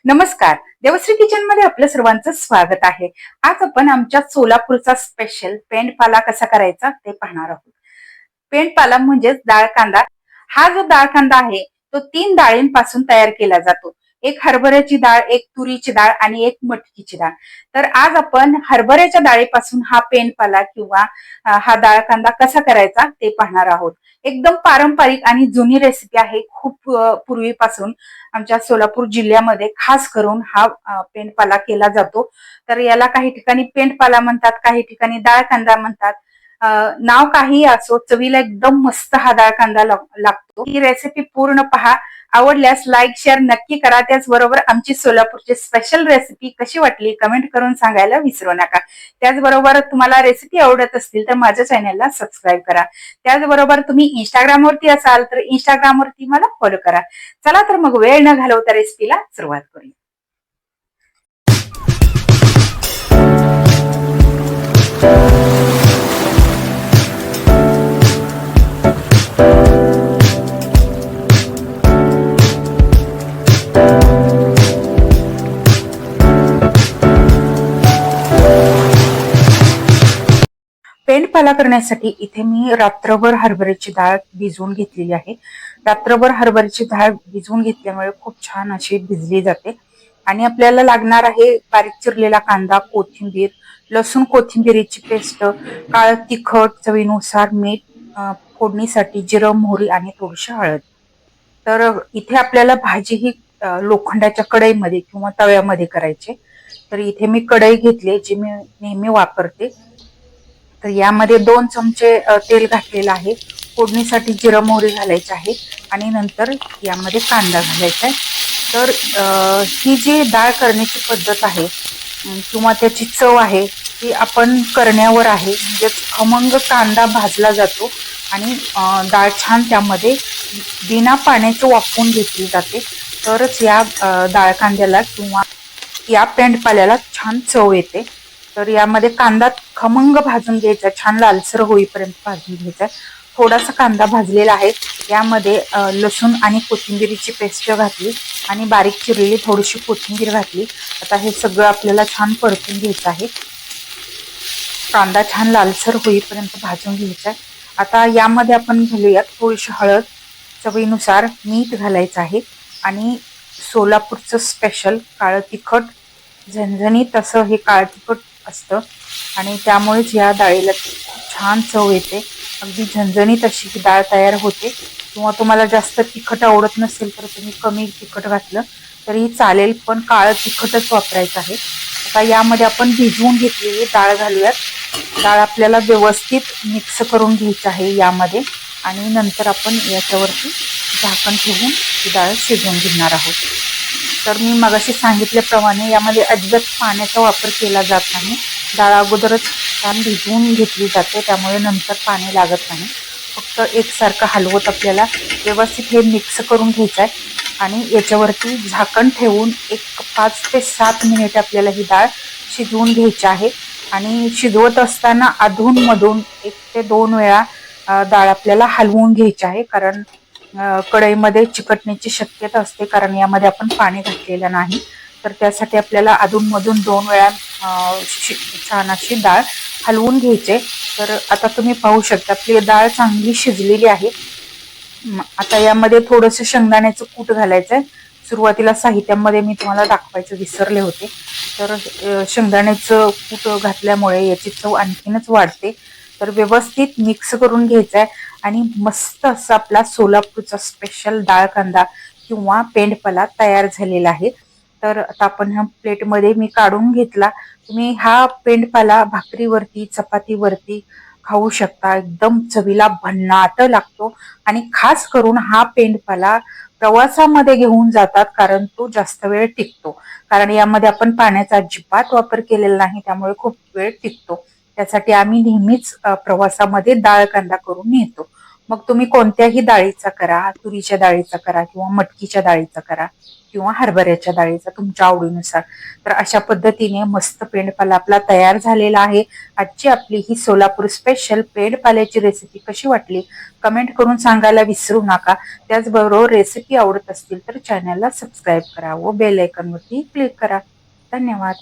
नमस्कार. देवश्री किचन मध्ये आपलं सर्वांचं स्वागत आहे. आज आपण आमच्या सोलापूरचा स्पेशल पेंडपाला कसा करायचा ते पाहणार आहोत. पेंडपाला म्हणजेच डाळ कांदा. हा जो डाळ कांदा आहे तो 3 डाळींपासून तयार केला जातो. एक हरभऱ्याची डाळ, एक तुरीची डाळ आणि एक मटकीची डाळ. तर आज आपण हरभऱ्याच्या डाळीपासून हा पेंडपाला किंवा हा डाळ कांदा कसा करायचा ते पाहणार आहोत. एकदम पारंपरिक आणि जुनी रेसिपी आहे. खूप पूर्वीपासून आमच्या सोलापूर जिल्ह्यामध्ये खास करून हा पेंडपाला केला जातो. तर याला काही ठिकाणी पेंडपाला म्हणतात, काही ठिकाणी डाळ कांदा म्हणतात. नाव काही असो, चवीला एकदम मस्त हा डाळ कांदा लागतो. ही रेसिपी पूर्ण पहा. आवडल्यास लाईक शेअर नक्की करा. त्याचबरोबर आमची सोलापूरची स्पेशल रेसिपी कशी वाटली कमेंट करून सांगायला विसरू नका. त्याचबरोबर तुम्हाला रेसिपी आवडत असतील तर माझ्या चॅनलला सबस्क्राईब करा. त्याचबरोबर तुम्ही इंस्टाग्रामवरती असाल तर इंस्टाग्रामवरती मला फॉलो करा. चला तर मग वेळ न घालवता रेसिपीला सुरुवात करूया. पेंडपाला करण्यासाठी इथे मी रात्रभर हरभऱ्याची डाळ भिजवून घेतलेली आहे. रात्रभर हरभऱ्याची डाळ भिजवून घेतल्यामुळे खूप छान अशी भिजली जाते. आणि आपल्याला लागणार आहे बारीक चिरलेला कांदा, कोथिंबीर, लसूण कोथिंबीरीची पेस्ट, काळं तिखट, चवीनुसार मीठ, फोडणीसाठी जिरं, मोहरी आणि थोडीशी हळद. तर इथे आपल्याला भाजी ही लोखंडाच्या कढईमध्ये किंवा तव्यामध्ये करायची. तर इथे मी कढई घेतली जी मी नेहमी वापरते. तर यामध्ये 2 चमचे तेल घातलेलं आहे. फोडणीसाठी जिरं, मोहरी घालायची आहे आणि नंतर यामध्ये कांदा घालायचा आहे. तर ही जी डाळ करण्याची पद्धत आहे किंवा त्याची चव आहे ती आपण करण्यावर आहे. म्हणजे खमंग कांदा भाजला जातो आणि डाळ छान त्यामध्ये बिना पाण्याचं वाफवून घेतली जाते. तरच या डाळ कांद्याला किंवा या पेंडपाल्याला छान चव येते. तर यामध्ये कांदा खमंग भाजून घ्यायचा, छान लालसर होईपर्यंत भाजून घ्यायचा. थोडासा कांदा भाजलेला आहे. यामध्ये लसूण आणि कोथिंबीरीची पेस्ट घातली आणि बारीक चिरलेली थोडीशी कोथिंबीर घातली. आता हे सगळं आपल्याला छान परतून घ्यायचं आहे. कांदा छान लालसर होईपर्यंत भाजून घ्यायचा. आता यामध्ये आपण घालूयात थोडीशी हळद, चवीनुसार मीठ घालायचं आहे आणि सोलापूरचं स्पेशल काळं तिखट, झणझणीत असं हे काळं तिखट असतं आणि त्यामुळेच या डाळीला छान चव येते. अगदी झणझणीत अशी ही डाळ तयार होते. किंवा तुम्हाला जास्त तिखट आवडत नसेल तर तुम्ही कमी तिखट घातलं तरी चालेल, पण काळं तिखटच वापरायचं आहे. आता यामध्ये आपण भिजवून घेतलेली डाळ घालूयात. डाळ आपल्याला व्यवस्थित मिक्स करून घ्यायचं आहे यामध्ये आणि नंतर आपण याच्यावरती झाकण ठेवून ही डाळ शिजवून घेणार आहोत. तर मी मगाशी सांगितल्याप्रमाणे यामध्ये अजिबात पाण्याचा वापर केला जात नाही. डाळ अगोदरच छान भिजवून घेतली जाते, त्यामुळे नंतर पाणी लागत नाही. फक्त एकसारखं हलवत आपल्याला व्यवस्थित हे मिक्स करून घ्यायचं आहे आणि याच्यावरती झाकण ठेवून एक 5 ते 7 मिनिट आपल्याला ही डाळ शिजवून घ्यायची आहे. आणि शिजवत असताना अधूनमधून 1 ते 2 वेळा डाळ आपल्याला हलवून घ्यायची आहे, कारण कढईमध्ये चिकटण्याची शक्यता असते, कारण यामध्ये आपण पाणी घातलेलं नाही. तर त्यासाठी आपल्याला अधूनमधून 2 वेळा छान अशी डाळ हलवून घ्यायचे. तर आता तुम्ही पाहू शकता आपली डाळ चांगली शिजलेली आहे. आता यामध्ये थोडंसं शेंगदाण्याचं कूट घालायचं आहे. सुरुवातीला साहित्यामध्ये मी तुम्हाला दाखवायचं विसरले होते. तर शेंगदाण्याचं कूट घातल्यामुळे याची चव आणखीनच वाढते. तर व्यवस्थित मिक्स करून घ्यायचं आहे आणि मस्त असा आपला सोलापूरचा स्पेशल डाळ कांदा किंवा पेंडपाला तयार झालेला आहे. तर आता आपण ह्या प्लेटमध्ये मी काढून घेतला. तुम्ही हा पेंडपाला भाकरीवरती, चपातीवरती खाऊ शकता. एकदम चवीला भन्नाट लागतो आणि खास करून हा पेंडपाला प्रवासामध्ये घेऊन जातात, कारण तो जास्त वेळ टिकतो. कारण यामध्ये आपण पाण्याचा अजिबात वापर केलेला नाही, त्यामुळे खूप वेळ टिकतो. त्यासाठी आम्ही नेहमीच प्रवासामध्ये डाळ कांदा करून नेतो. मग तुम्ही कोणत्याही डाळीचा करा, तुरीच्या डाळीचा करा किंवा मटकीच्या डाळीचा करा. किंवा हरभऱ्याच्या डाळीचा तुमच्या आवडीनुसार. तर अशा पद्धतीने मस्त पेंडपाला आपला तयार झालेला आहे. आजची आपली ही सोलापूर स्पेशल पेंडपाल्याची रेसिपी कशी वाटली कमेंट करून सांगायला विसरू नका. त्याचबरोबर रेसिपी आवडत असतील तर चॅनलला सबस्क्राईब करा व बेल आयकॉनवरती क्लिक करा. धन्यवाद.